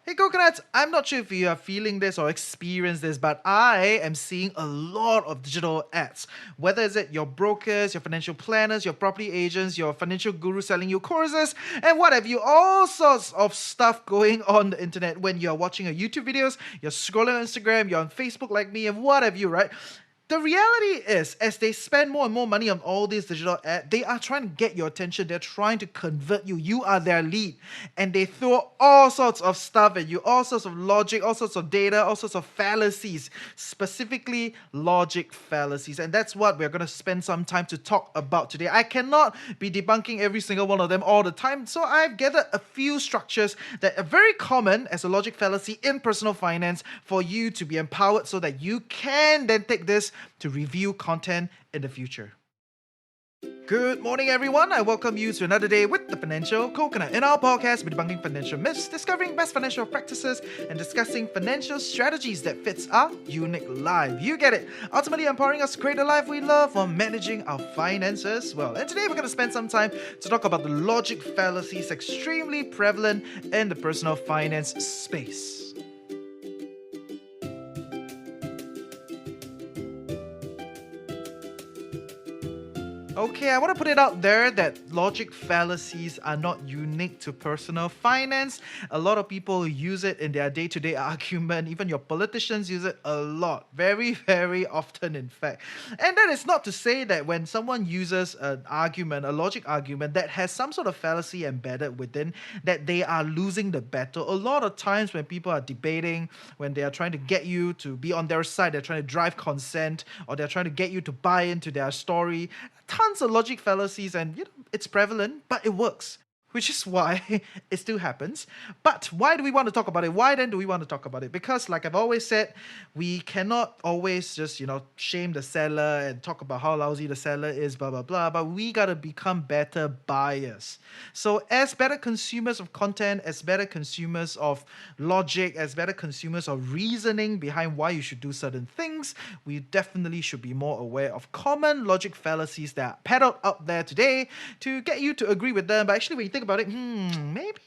Hey coconuts, I'm not sure if you are feeling this or experienced this, but I am seeing a lot of digital ads. Whether it's your brokers, your financial planners, your property agents, your financial guru selling you courses, and what have you, all sorts of stuff going on the internet when you're watching your YouTube videos, you're scrolling on Instagram, you're on Facebook like me, and what have you, right? The reality is, as they spend more and more money on all these digital ads, they are trying to get your attention. They're trying to convert you. You are their lead. And they throw all sorts of stuff at you, all sorts of logic, all sorts of data, all sorts of fallacies, specifically logic fallacies. And that's what we're going to spend some time to talk about today. I cannot be debunking every single one of them all the time. So I've gathered a few structures that are very common as a logic fallacy in personal finance for you to be empowered so that you can then take this to review content in the future. Good morning, everyone. I welcome you to another day with the Financial Coconut. In our podcast, we're debunking financial myths, discovering best financial practices, and discussing financial strategies that fits our unique life. You get it. Ultimately, empowering us to create a life we love while managing our finances well. And today, we're going to spend some time to talk about the logic fallacies extremely prevalent in the personal finance space. Okay, I want to put it out there that logic fallacies are not unique to personal finance. A lot of people use it in their day-to-day argument. Even your politicians use it a lot. Very, very often, in fact. And that is not to say that when someone uses an argument, a logic argument that has some sort of fallacy embedded within, that they are losing the battle. A lot of times when people are debating, when they are trying to get you to be on their side, they're trying to drive consent, or they're trying to get you to buy into their story, tons of logic fallacies, and it's prevalent, but it works, which is why it still happens. But why do we want to talk about it? Why then do we want to talk about it? Because, like I've always said, we cannot always just shame the seller and talk about how lousy the seller is, blah blah blah, but we gotta become better buyers. So as better consumers of content, as better consumers of logic, as better consumers of reasoning behind why you should do certain things, we definitely should be more aware of common logic fallacies that are peddled out there today to get you to agree with them. But actually, when you think about it, maybe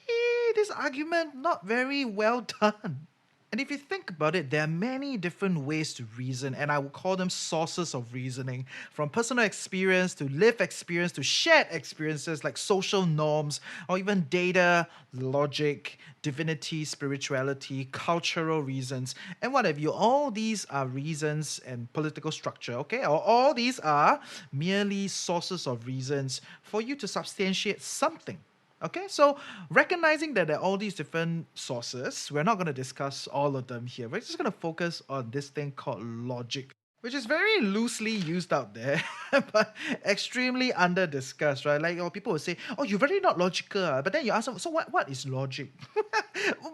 this argument not very well done. And if you think about it, there are many different ways to reason, and I would call them sources of reasoning, from personal experience to lived experience to shared experiences like social norms, or even data, logic, divinity, spirituality, cultural reasons, and what have you. All these are reasons and political structure, okay? Or all these are merely sources of reasons for you to substantiate something. Okay, so recognizing that there are all these different sources, we're not going to discuss all of them here. We're just going to focus on this thing called logic, which is very loosely used out there, but extremely under discussed, right? Like, people will say, "Oh, you're very not logical," but then you ask them, "So what is logic?"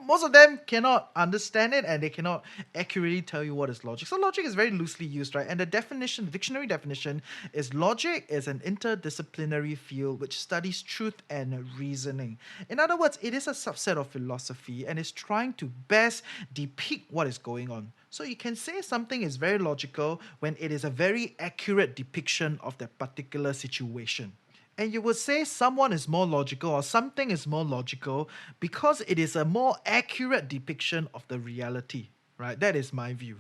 Most of them cannot understand it, and they cannot accurately tell you what is logic. So logic is very loosely used, right? And the definition, the dictionary definition, is logic is an interdisciplinary field which studies truth and reasoning. In other words, it is a subset of philosophy and is trying to best depict what is going on. So you can say something is very logical when it is a very accurate depiction of that particular situation. And you would say someone is more logical or something is more logical because it is a more accurate depiction of the reality, right? That is my view.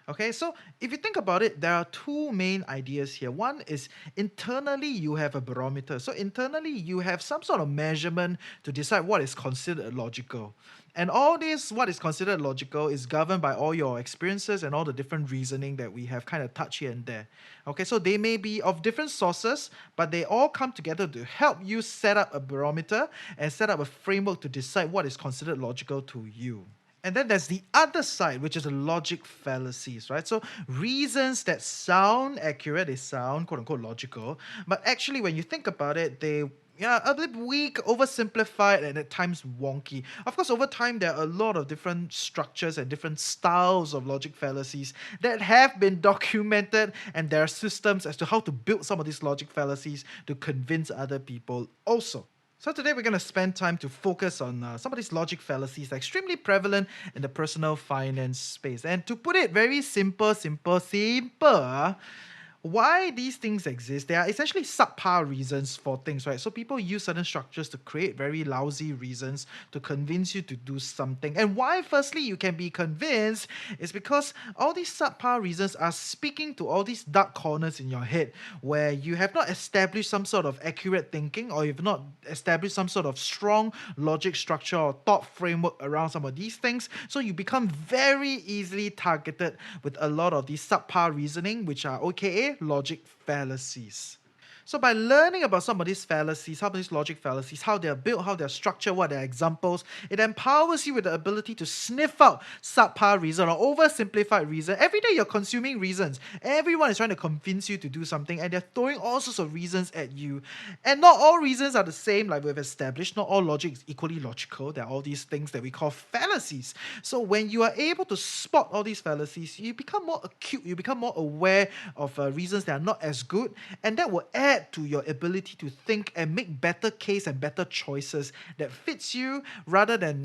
Okay, so if you think about it, there are two main ideas here. One is internally you have a barometer. So internally you have some sort of measurement to decide what is considered logical. And all this, what is considered logical, is governed by all your experiences and all the different reasoning that we have kind of touched here and there. Okay, so they may be of different sources, but they all come together to help you set up a barometer and set up a framework to decide what is considered logical to you. And then there's the other side, which is the logic fallacies, right? So reasons that sound accurate, they sound quote unquote logical, but actually when you think about it, they a bit weak, oversimplified, and at times wonky. Of course, over time, there are a lot of different structures and different styles of logic fallacies that have been documented, and there are systems as to how to build some of these logic fallacies to convince other people also. So today we're going to spend time to focus on some of these logic fallacies that are extremely prevalent in the personal finance space. And to put it very simple, Why these things exist, there are essentially subpar reasons for things, right? So people use certain structures to create very lousy reasons to convince you to do something. And why, firstly, you can be convinced is because all these subpar reasons are speaking to all these dark corners in your head where you have not established some sort of accurate thinking, or you've not established some sort of strong logic structure or thought framework around some of these things. So you become very easily targeted with a lot of these subpar reasoning, which are aka logic fallacies. So by learning about some of these fallacies, some of these logic fallacies, how they're built, how they're structured, what are examples, it empowers you with the ability to sniff out subpar reason or oversimplified reason. Every day you're consuming reasons. Everyone is trying to convince you to do something, and they're throwing all sorts of reasons at you. And not all reasons are the same, like we've established. Not all logic is equally logical. There are all these things that we call fallacies. So when you are able to spot all these fallacies, you become more acute, you become more aware of reasons that are not as good, and that will add to your ability to think and make better case and better choices that fits you, rather than,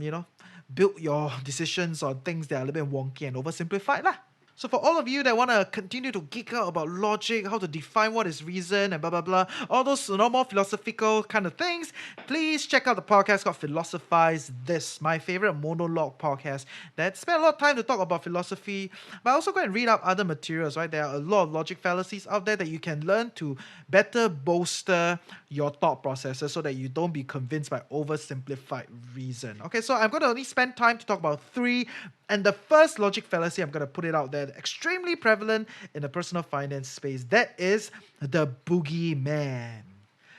build your decisions on things that are a little bit wonky and oversimplified lah. So for all of you that want to continue to geek out about logic, how to define what is reason and blah, blah, blah, all those more philosophical kind of things, please check out the podcast called Philosophize This, my favorite monologue podcast that spent a lot of time to talk about philosophy, but also go and read up other materials, right? There are a lot of logic fallacies out there that you can learn to better bolster your thought processes so that you don't be convinced by oversimplified reason. Okay, so I'm going to only spend time to talk about 3. And the first logic fallacy, I'm going to put it out there, extremely prevalent in the personal finance space, that is the boogeyman.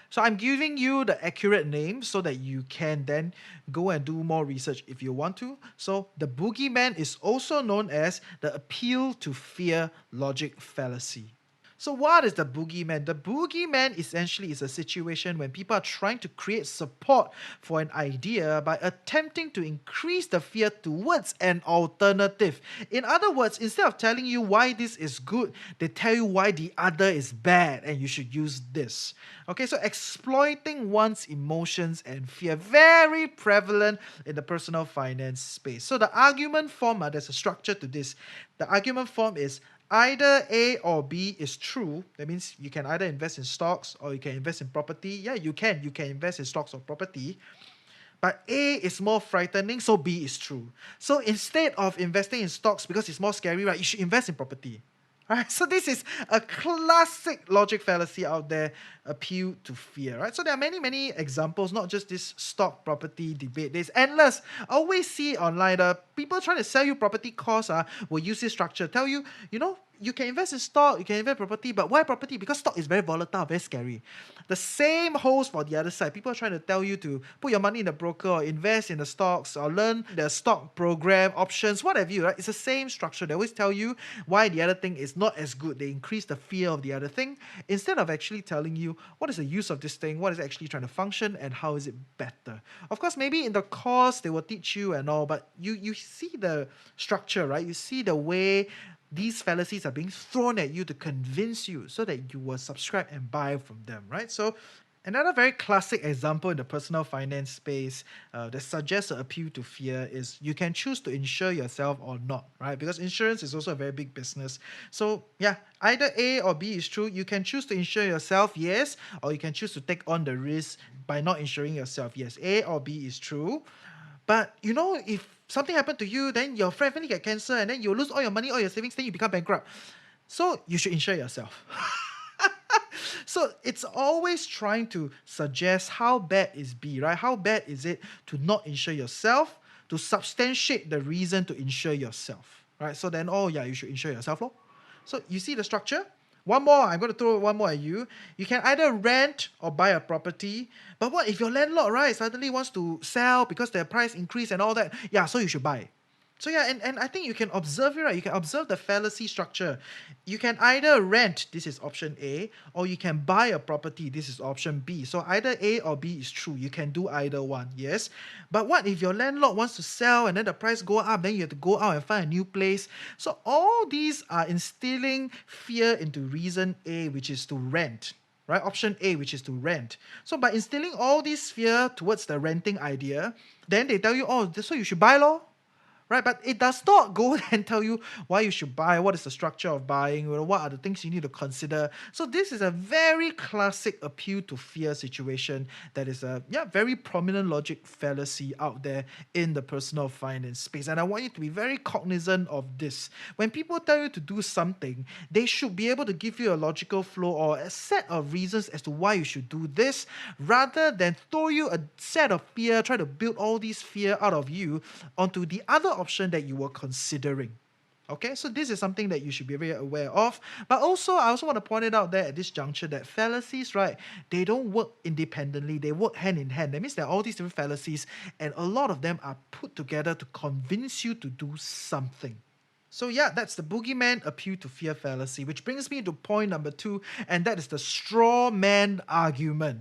So I'm giving you the accurate name so that you can then go and do more research if you want to. So the boogeyman is also known as the appeal to fear logic fallacy. So what is the boogeyman? The boogeyman essentially is a situation when people are trying to create support for an idea by attempting to increase the fear towards an alternative. In other words, instead of telling you why this is good, they tell you why the other is bad and you should use this. Okay, so exploiting one's emotions and fear, very prevalent in the personal finance space. So the argument form, there's a structure to this. The argument form is either A or B is true. That means you can either invest in stocks or you can invest in property. Yeah, you can. You can invest in stocks or property. But A is more frightening, so B is true. So instead of investing in stocks because it's more scary, right, you should invest in property. Right? So this is a classic logic fallacy out there, appeal to fear. Right? So there are many, many examples, not just this stock property debate. There's endless. I always see online, people trying to sell you property course will use this structure, tell you, you can invest in stock, you can invest in property, but why property? Because stock is very volatile, very scary. The same holds for the other side. People are trying to tell you to put your money in the broker or invest in the stocks or learn the stock program, options, whatever you, right? It's the same structure. They always tell you why the other thing is not as good. They increase the fear of the other thing instead of actually telling you what is the use of this thing, what is actually trying to function, and how is it better. Of course, maybe in the course they will teach you and all, but you see the structure, right? You see the way these fallacies are being thrown at you to convince you so that you will subscribe and buy from them, right? So another very classic example in the personal finance space that suggests an appeal to fear is you can choose to insure yourself or not, right? Because insurance is also a very big business. So yeah, either A or B is true. You can choose to insure yourself, yes, or you can choose to take on the risk by not insuring yourself, yes. A or B is true. But if something happened to you, then your family get cancer, and then you lose all your money, all your savings, then you become bankrupt. So you should insure yourself. So it's always trying to suggest how bad is B, right? How bad is it to not insure yourself, to substantiate the reason to insure yourself, right? So then, you should insure yourself, lor. So you see the structure? One more, I'm going to throw one more at you. You can either rent or buy a property. But what if your landlord, right, suddenly wants to sell because their price increase and all that? Yeah, so you should buy. So yeah, and I think you can observe it, right? You can observe the fallacy structure. You can either rent, this is option A, or you can buy a property, this is option B. So either A or B is true. You can do either one, yes. But what if your landlord wants to sell and then the price go up, then you have to go out and find a new place? So all these are instilling fear into reason A, which is to rent. Right? Option A, which is to rent. So by instilling all this fear towards the renting idea, then they tell you, so you should buy, lor. right? But it does not go and tell you why you should buy, what is the structure of buying, what are the things you need to consider. So this is a very classic appeal to fear situation that is a very prominent logic fallacy out there in the personal finance space. And I want you to be very cognizant of this. When people tell you to do something, they should be able to give you a logical flow or a set of reasons as to why you should do this, rather than throw you a set of fear, try to build all these fear out of you onto the other option that you were considering. Okay, so this is something that you should be very aware of. But also, I also want to point it out there at this juncture that fallacies, right, they don't work independently, they work hand in hand. That means there are all these different fallacies, and a lot of them are put together to convince you to do something. So yeah, that's the boogeyman appeal to fear fallacy, which brings me to point number 2, and that is the straw man argument.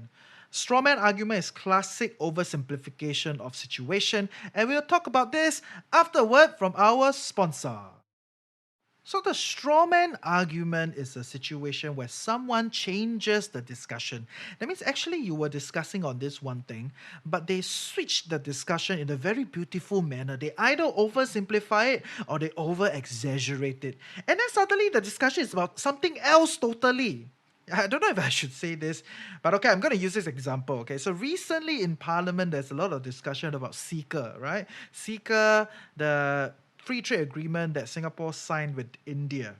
Straw man argument is classic oversimplification of situation, and we'll talk about this after a word from our sponsor. So the strawman argument is a situation where someone changes the discussion. That means actually you were discussing on this one thing, but they switch the discussion in a very beautiful manner. They either oversimplify it or they over exaggerate it. And then suddenly the discussion is about something else totally. I don't know if I should say this, but okay, I'm going to use this example. Okay, so recently in Parliament, there's a lot of discussion about CECA, right? CECA, the free trade agreement that Singapore signed with India.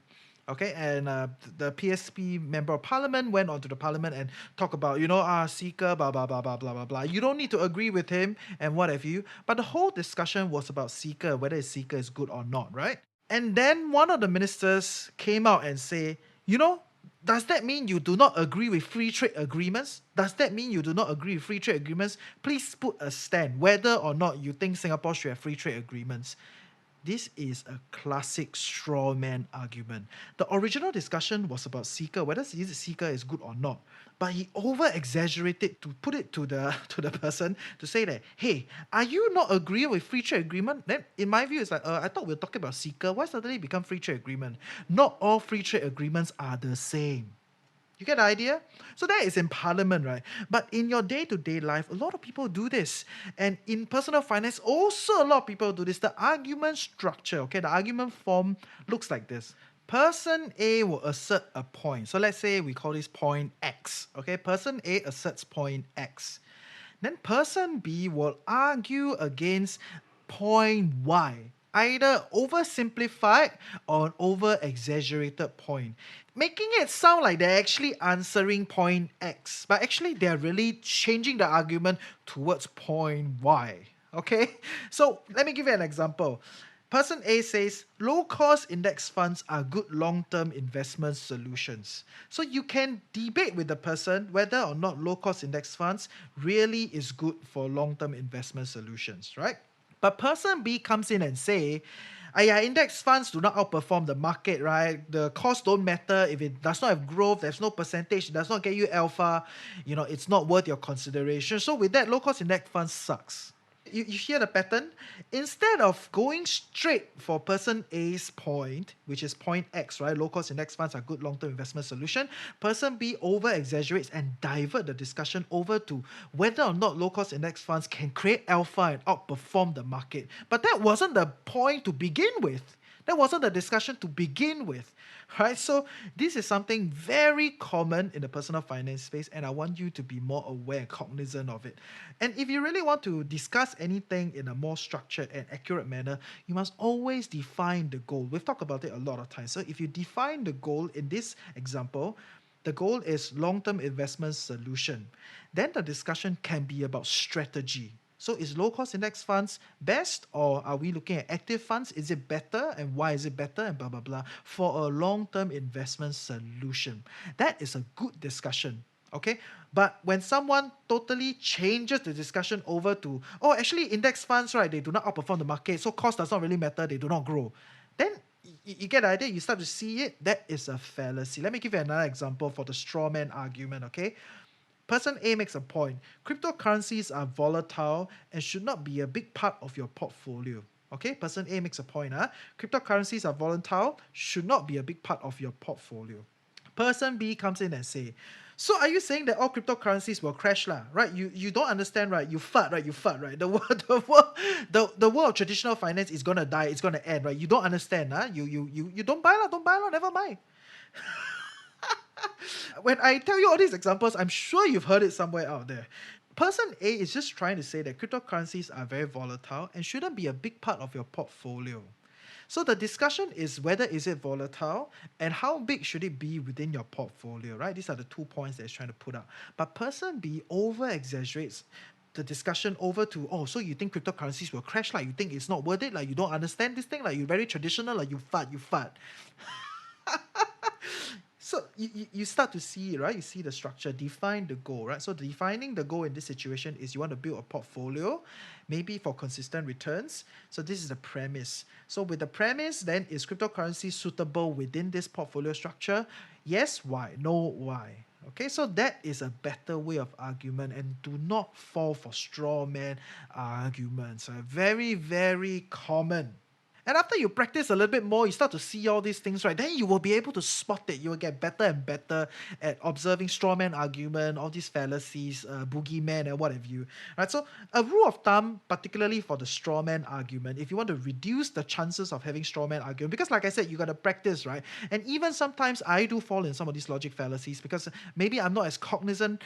Okay, and the PSP member of parliament went onto the parliament and talked about, CECA, blah, blah, blah, blah, blah, blah, blah. You don't need to agree with him and what have you, but the whole discussion was about CECA, whether CECA is good or not, right? And then one of the ministers came out and say, does that mean you do not agree with free trade agreements? Does that mean you do not agree with free trade agreements? Please put a stand whether or not you think Singapore should have free trade agreements. This is a classic straw man argument. The original discussion was about CECA, whether CECA is good or not. But he over exaggerated to put it to the to the person to say that, hey, are you not agreeing with free trade agreement? Then in my view, it's like, I thought we were talking about CECA. Why suddenly become free trade agreement? Not all free trade agreements are the same. You get the idea? So that is in parliament, right? But in your day-to-day life, a lot of people do this. And in personal finance, also a lot of people do this. The argument structure, okay, the argument form looks like this. Person A will assert a point. So let's say we call this point X. Okay, person A asserts point X. Then person B will argue against point Y, either oversimplified or an over exaggerated point, making it sound like they're actually answering point X, but actually they're really changing the argument towards point Y. Okay, so let me give you an example. Person A says low cost index funds are good long term investment solutions. So you can debate with the person whether or not low cost index funds really is good for long term investment solutions, right? But person B comes in and say, index funds do not outperform the market, right? The cost don't matter. If it does not have growth, there's no percentage, it does not get you alpha, it's not worth your consideration. So with that, low cost index funds sucks. You hear the pattern? Instead of going straight for person A's point, which is point X, right? Low cost index funds are good long-term investment solution. Person B over exaggerates and divert the discussion over to whether or not low cost index funds can create alpha and outperform the market. But that wasn't the point to begin with. That wasn't the discussion to begin with, right? So this is something very common in the personal finance space, and I want you to be more aware and cognizant of it. And if you really want to discuss anything in a more structured and accurate manner, you must always define the goal. We've talked about it a lot of times. So if you define the goal in this example, the goal is long-term investment solution. Then the discussion can be about strategy. So is low-cost index funds best, or are we looking at active funds? Is it better, and why is it better, and blah, blah, blah, for a long-term investment solution? That is a good discussion, okay? But when someone totally changes the discussion over to, actually index funds, right, they do not outperform the market, so cost does not really matter, they do not grow. Then you get the idea, you start to see it, that is a fallacy. Let me give you another example for the straw man argument, okay? Person A makes a point. Cryptocurrencies are volatile and should not be a big part of your portfolio. Okay, person A makes a point. Cryptocurrencies are volatile, should not be a big part of your portfolio. Person B comes in and say, So are you saying that all cryptocurrencies will crash lah? Right? You don't understand, right? You fart, right? You fart, right? The world of traditional finance is gonna die. It's gonna end, right? You don't understand, huh? You don't buy lah, don't buy lah. Never mind. When I tell you all these examples, I'm sure you've heard it somewhere out there. Person A is just trying to say that cryptocurrencies are very volatile and shouldn't be a big part of your portfolio. So the discussion is whether is it volatile and how big should it be within your portfolio, right? These are the 2 points that it's trying to put out. But person B over exaggerates the discussion over to, oh, so you think cryptocurrencies will crash, like you think it's not worth it, like you don't understand this thing, like you're very traditional, like you fart. So you start to see it, right? You see the structure, define the goal, right? So defining the goal in this situation is you want to build a portfolio, maybe for consistent returns. So this is the premise. So with the premise, then is cryptocurrency suitable within this portfolio structure? Yes, why? No, why? Okay, so that is a better way of argument, and do not fall for straw man arguments. Very, very common. And after you practice a little bit more, you start to see all these things, right? Then you will be able to spot it. You will get better and better at observing strawman argument, all these fallacies, boogeyman, and what have you. Right? So a rule of thumb, particularly for the strawman argument, if you want to reduce the chances of having strawman argument, because like I said, you got to practice, right? And even sometimes I do fall in some of these logic fallacies because maybe I'm not as cognizant.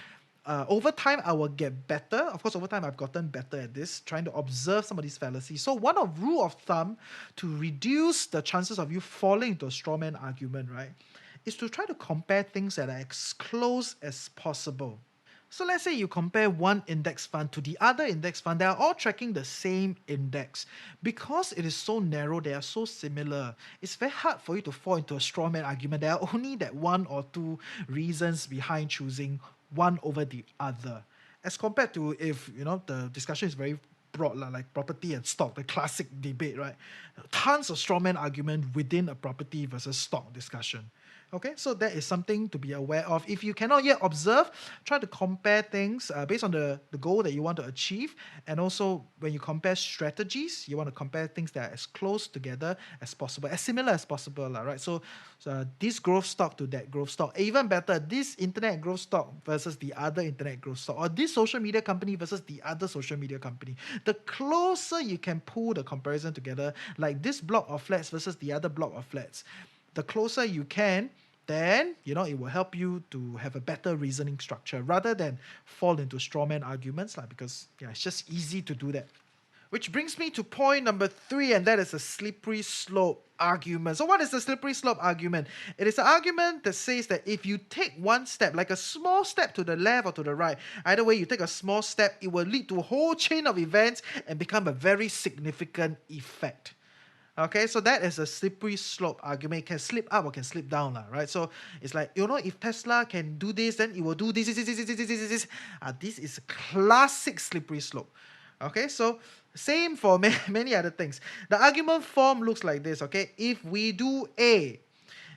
Over time, I will get better. Of course, over time, I've gotten better at this, trying to observe some of these fallacies. So, one of rule of thumb to reduce the chances of you falling into a strawman argument, right, is to try to compare things that are as close as possible. So let's say you compare one index fund to the other index fund, they are all tracking the same index. Because it is so narrow, they are so similar, it's very hard for you to fall into a strawman argument. There are only that one or two reasons behind choosing one over the other. As compared to if, the discussion is very broad, like property and stock, the classic debate, right? Tons of strawman argument within a property versus stock discussion. Okay, so that is something to be aware of. If you cannot yet observe, try to compare things based on the goal that you want to achieve. And also, when you compare strategies, you want to compare things that are as close together as possible, as similar as possible, right? So this growth stock to that growth stock. Even better, this internet growth stock versus the other internet growth stock, or this social media company versus the other social media company. The closer you can pull the comparison together, like this block of flats versus the other block of flats, the closer you can, then it will help you to have a better reasoning structure rather than fall into strawman arguments, because it's just easy to do that. Which brings me to point number 3, and that is a slippery slope argument. So what is the slippery slope argument? It is an argument that says that if you take one step, like a small step to the left or to the right, either way you take a small step, it will lead to a whole chain of events and become a very significant effect. Okay, so that is a slippery slope argument. It can slip up or can slip down, right? So it's like, if Tesla can do this, then it will do this. This is a classic slippery slope. Okay, so same for many other things. The argument form looks like this, okay? If we do A,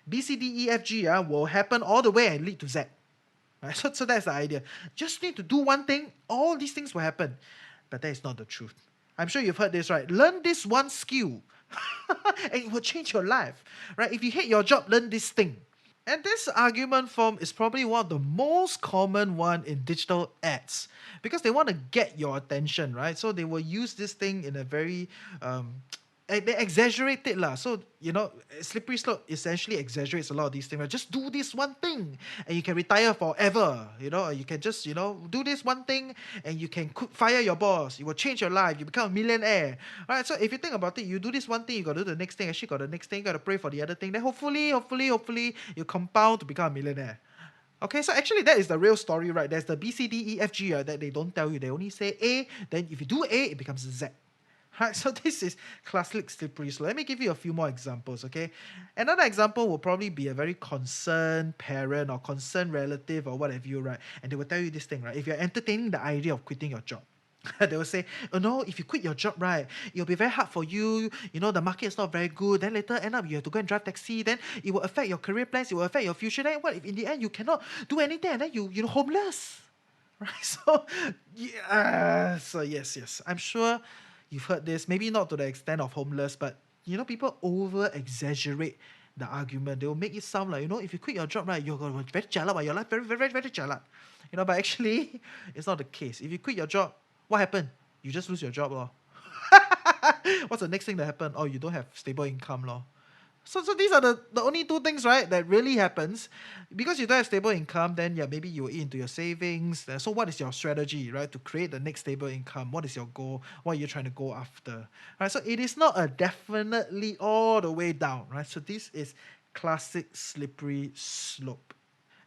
B, C, D, E, F, G will happen all the way and lead to Z. Right? So that's the idea. Just need to do one thing, all these things will happen. But that is not the truth. I'm sure you've heard this, right? Learn this one skill and it will change your life, right? If you hate your job, learn this thing. And this argument form is probably one of the most common one in digital ads because they want to get your attention, right? So they will use this thing in a very they exaggerate it lah. So slippery slope essentially exaggerates a lot of these things. Right? Just do this one thing, and you can retire forever. Or you can just do this one thing, and you can fire your boss. It will change your life. You become a millionaire. Right? So if you think about it, you do this one thing, you got to do the next thing. Actually, got the next thing. You got to pray for the other thing. Then hopefully, you compound to become a millionaire. Okay, so actually that is the real story, right? There's the B, C, D, E, F, G that they don't tell you. They only say A. Then if you do A, it becomes Z. Right, so this is classic slippery slope. Let me give you a few more examples, okay? Another example will probably be a very concerned parent or concerned relative or whatever you, right? And they will tell you this thing, right? If you're entertaining the idea of quitting your job, they will say, oh no, if you quit your job, right, it'll be very hard for you. The market is not very good. Then later end up you have to go and drive taxi. Then it will affect your career plans. It will affect your future. Then what if in the end you cannot do anything and then you're homeless? Right? So yes. I'm sure you've heard this, maybe not to the extent of homeless, but people over exaggerate the argument. They will make it sound like, if you quit your job, right, you're going to be very jialat, but your life very, very, very, very jialat. But actually, it's not the case. If you quit your job, what happened? You just lose your job, lor. What's the next thing that happened? Oh, you don't have stable income, lor. So these are the only two things, right, that really happens. Because you don't have stable income, then yeah, maybe you eat into your savings. So what is your strategy, right, to create the next stable income? What is your goal? What are you trying to go after? Right, so it is not a definitely all the way down, right? So this is classic slippery slope.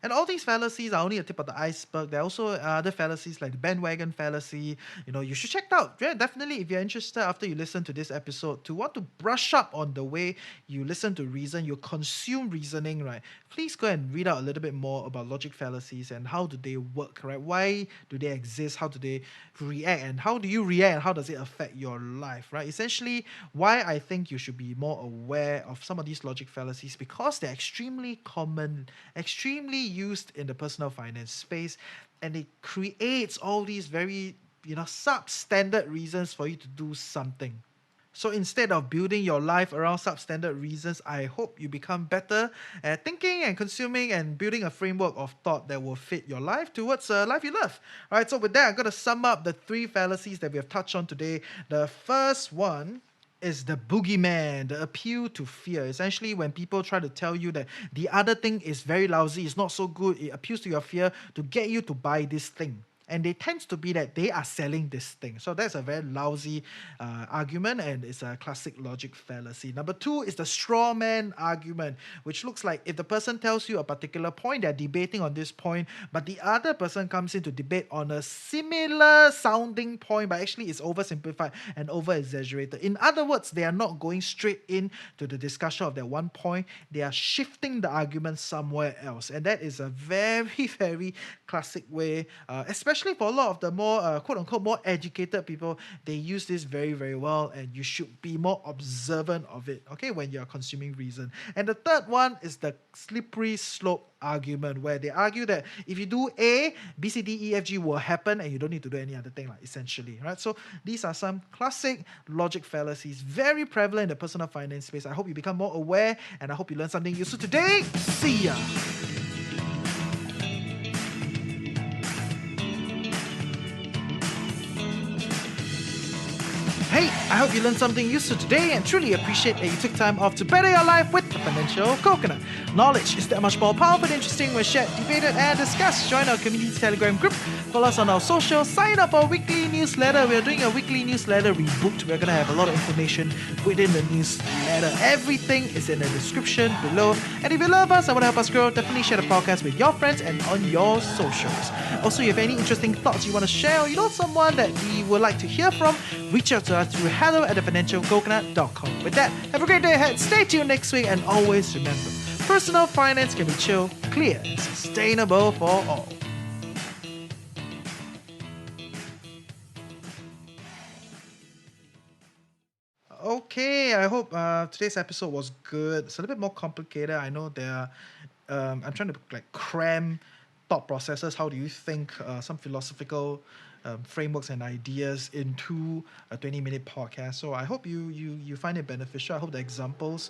And all these fallacies are only a tip of the iceberg. There are also other fallacies like the bandwagon fallacy. You should check it out. Yeah, definitely, if you're interested after you listen to this episode, to want to brush up on the way you listen to reason, you consume reasoning, right? Please go and read out a little bit more about logic fallacies and how do they work, right? Why do they exist? How do they react? And how do you react? And how does it affect your life, right? Essentially, why I think you should be more aware of some of these logic fallacies, because they're extremely common, extremely used in the personal finance space, and it creates all these very substandard reasons for you to do something. So instead of building your life around substandard reasons, I hope you become better at thinking and consuming and building a framework of thought that will fit your life towards a life you love. All right, so with that, I'm going to sum up the three fallacies that we have touched on today. The first one is the boogeyman, the appeal to fear. Essentially, when people try to tell you that the other thing is very lousy, it's not so good, it appeals to your fear to get you to buy this thing. And it tends to be that they are selling this thing. So that's a very lousy argument, and it's a classic logic fallacy. Number two is the straw man argument, which looks like if the person tells you a particular point, they're debating on this point, but the other person comes in to debate on a similar sounding point, but actually it's oversimplified and over exaggerated. In other words, they are not going straight into the discussion of that one point, they are shifting the argument somewhere else. And that is a very, very classic way, especially for a lot of the more quote unquote more educated people. They use this very, very well, and you should be more observant of it, okay, when you're consuming reason. And the third one is the slippery slope argument, where they argue that if you do A, B, C, D, E, F, G will happen, and you don't need to do any other thing, like, essentially, right? So these are some classic logic fallacies, very prevalent in the personal finance space. I hope you become more aware, and I hope you learn something useful today. See ya. Hey, I hope you learned something useful today and truly appreciate that you took time off to better your life with the Financial Coconut. Knowledge is that much more powerful and interesting when shared, debated, and discussed. Join our community Telegram group, follow us on our socials, sign up for our weekly newsletter. We are doing a weekly newsletter reboot. We're going to have a lot of information within the newsletter. Everything is in the description below. And if you love us and want to help us grow, definitely share the podcast with your friends and on your socials. Also, if you have any interesting thoughts you want to share, or you know someone that we would like to hear from, reach out to us through hello@thefinancialcoconut.com. With that, have a great day ahead. Stay tuned next week, and always remember, personal finance can be chill, clear, and sustainable for all. Okay, I hope today's episode was good. It's a little bit more complicated. I know I'm trying to cram thought processes. How do you think? Some philosophical frameworks and ideas into a 20-minute podcast. So I hope you find it beneficial. I hope the examples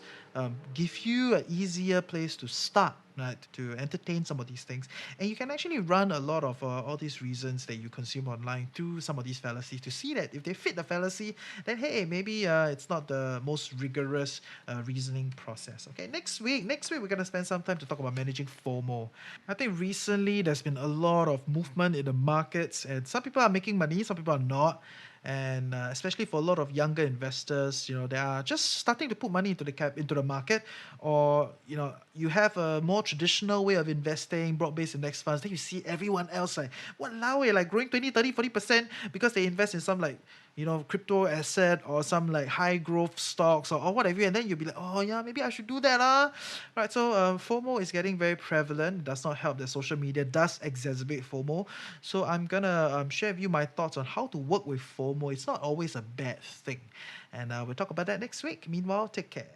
give you an easier place to start, right, to entertain some of these things. And you can actually run a lot of all these reasons that you consume online through some of these fallacies to see that if they fit the fallacy, then hey, maybe it's not the most rigorous reasoning process. Okay, next week we're going to spend some time to talk about managing FOMO. I think recently there's been a lot of movement in the markets, and some people are making money, some people are not. And especially for a lot of younger investors, they are just starting to put money into the market, or you have a more traditional way of investing, broad-based index funds. Then you see everyone else like growing 20, 30, 40% because they invest in some crypto asset or some high growth stocks or whatever, and then you'll be like, oh yeah, maybe I should do that, right? So FOMO is getting very prevalent. It does not help that social media does exacerbate FOMO. So I'm gonna share with you my thoughts on how to work with FOMO. It's not always a bad thing, and we'll talk about that next week. Meanwhile, take care.